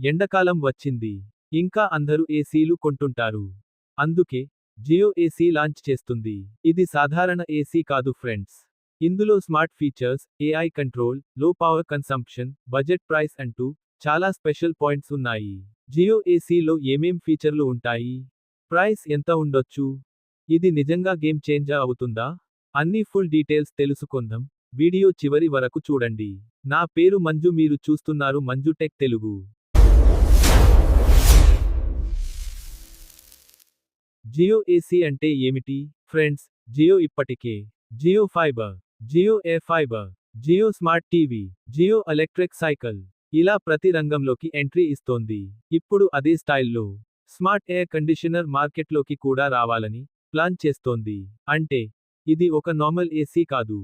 ఎండాకాలం వచ్చింది. ఇంకా అందరూ ఏసీలు కొంటుంటారు. అందుకే జియో ఏసీ లాంచ్ చేస్తుంది. ఇది సాధారణ ఏసీ కాదు ఫ్రెండ్స్. ఇందులో స్మార్ట్ ఫీచర్స్, ఏఐ కంట్రోల్, లో పవర్ కన్సంప్షన్, బడ్జెట్ ప్రైస్ అంటూ చాలా స్పెషల్ పాయింట్స్ ఉన్నాయి. జియో ఏసీలో ఏమేం ఫీచర్లు ఉంటాయి? ప్రైస్ ఎంత ఉండొచ్చు? ఇది నిజంగా గేమ్ చేంజర్ అవుతుందా? అన్ని ఫుల్ డీటెయిల్స్ తెలుసుకుందాం. వీడియో చివరి వరకు చూడండి. నా పేరు మంజు, మీరు చూస్తున్నారు మంజు టెక్ తెలుగు. జియో ఏసీ అంటే ఏమిటి? ఫ్రెండ్స్, జియో ఇప్పటికే Jio fiber, Jio air fiber, Jio smart TV, Jio electric cycle ఇలా ప్రతి రంగంలోకి ఎంట్రీ ఇస్తోంది. ఇప్పుడు అదే స్టైల్లో స్మార్ట్ ఎయిర్ కండిషనర్ మార్కెట్లోకి కూడా రావాలని ప్లాన్ చేస్తోంది. అంటే ఇది ఒక నార్మల్ ఏసీ కాదు.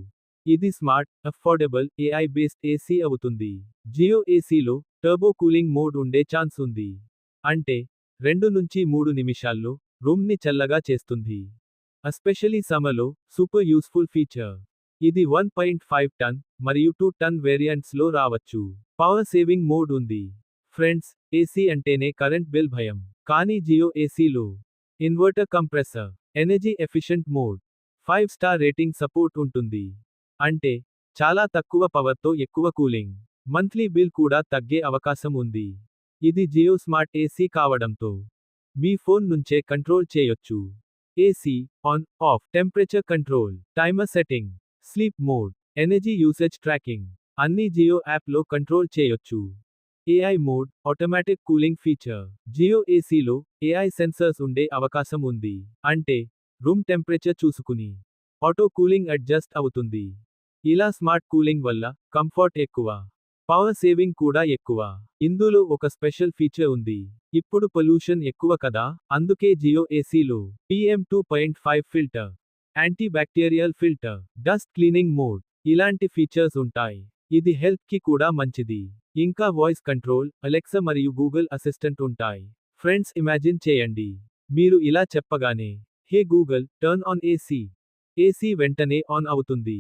ఇది smart, affordable, AI based AC అవుతుంది. జియో ఏసీలో టర్బో కూలింగ్ మోడ్ ఉండే ఛాన్స్ ఉంది. అంటే 2 నుంచి 3 నిమిషాల్లో రూమ్ని చల్లగా చేస్తుంది. ఎస్పెషలీ సమ్మర్లో సూపర్ యూస్ఫుల్ ఫీచర్. ఇది 1.5 టన్ మరియు 2 టన్ వేరియంట్స్లో రావచ్చు. పవర్ సేవింగ్ మోడ్ ఉంది. ఫ్రెండ్స్, ఏసీ అంటేనే కరెంట్ బిల్ భయం. కానీ జియో ఏసీలో inverter compressor, energy efficient mode, 5 star rating support ఉంటుంది. అంటే చాలా తక్కువ పవర్తో ఎక్కువ కూలింగ్. మంత్లీ బిల్ కూడా తగ్గే అవకాశం ఉంది. ఇది జియో స్మార్ట్ ఏసీ కావడంతో మీ ఫోన్ నుంచే కంట్రోల్ చేయొచ్చు. AC on off, temperature control, timer setting, sleep mode, energy usage tracking అన్నీ జియో యాప్లో కంట్రోల్ చేయొచ్చు. AI mode, automatic cooling feature. Jio ఏసీలో ఏఐ సెన్సర్స్ ఉండే అవకాశం ఉంది. అంటే రూమ్ టెంపరేచర్ చూసుకుని ఆటో కూలింగ్ అడ్జస్ట్ అవుతుంది. ఇలా స్మార్ట్ కూలింగ్ వల్ల కంఫర్ట్ ఎక్కువ, పవర్ సేవింగ్ కూడా ఎక్కువ. ఇందులో ఒక స్పెషల్ ఫీచర్ ఉంది. ఇప్పుడు పొల్యూషన్ ఎక్కువ కదా, అందుకే జియో ఏసీలో PM 2.5 filter, anti bacterial filter, dust cleaning mode ఇలాంటి ఫీచర్స్ ఉంటాయి. ఇది హెల్త్ కి కూడా మంచిది. ఇంకా వాయిస్ కంట్రోల్, అలెక్సా మరియు గూగుల్ అసిస్టెంట్ ఉంటాయి. ఫ్రెండ్స్, ఇమాజిన్ చేయండి. మీరు ఇలా చెప్పగానే, hey Google, turn on AC. AC వెంటనే ఆన్ అవుతుంది.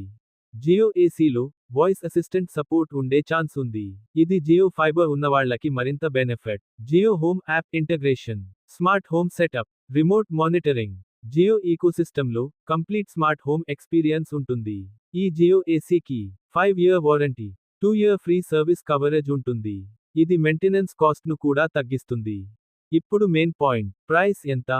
జియో ఏసీలో వాయిస్ అసిస్టెంట్ సపోర్ట్ ఉండే ఛాన్స్ ఉంది. ఇది జియో ఫైబర్ ఉన్నవాళ్లకి మరింత benefit. Jio home app integration, smart home setup, remote monitoring. Jio ఈకోసిస్టంలో కంప్లీట్ స్మార్ట్ హోమ్ ఎక్స్పీరియన్స్ ఉంటుంది. ఈ జియో ఏసీకి 5-year warranty, 2-year free service coverage ఉంటుంది. ఇది మెయింటెనెన్స్ కాస్ట్ను కూడా తగ్గిస్తుంది. ఇప్పుడు మెయిన్ పాయింట్, ప్రైస్ ఎంత?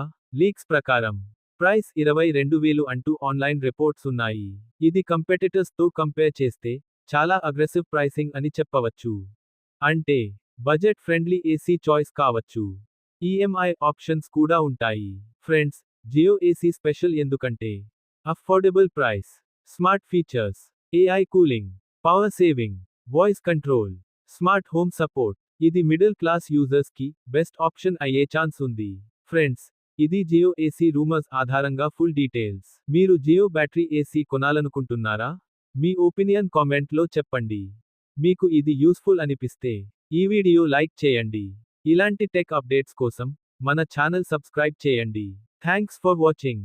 లీక్స్ ప్రకారం ప్రైస్ 22,000 అంటూ ఆన్లైన్ రిపోర్ట్స్ ఉన్నాయి. ఇది కంపెటిటర్స్ తో కంపేర్ చేస్తే చాలా అగ్రెసివ్ ప్రైసింగ్ అని చెప్పవచ్చు. అంటే బడ్జెట్ ఫ్రెండ్లీ ఏసీ చాయిస్ కావచ్చు. ఈఎంఐ ఆప్షన్స్ కూడా ఉంటాయి. ఫ్రెండ్స్, జియో ఏసీ స్పెషల్ ఎందుకంటే affordable price, smart features, AI cooling, power saving, voice control, smart home support. ఇది మిడిల్ క్లాస్ యూజర్స్ కి బెస్ట్ ఆప్షన్ అయ్యే ఛాన్స్ ఉంది. ఫ్రెండ్స్, ఇది జియో ఏసీ రూమర్స్ ఆధారంగా ఫుల్ డీటెయిల్స్. మీరు జియో బ్యాటరీ ఏసీ కొనాలనుకుంటున్నారా? మీ ఒపీనియన్ కామెంట్లో చెప్పండి. మీకు ఇది యూస్ఫుల్ అనిపిస్తే ఈ వీడియో లైక్ చేయండి. ఇలాంటి టెక్ అప్డేట్స్ కోసం మన ఛానల్ సబ్స్క్రైబ్ చేయండి. Thanks for watching.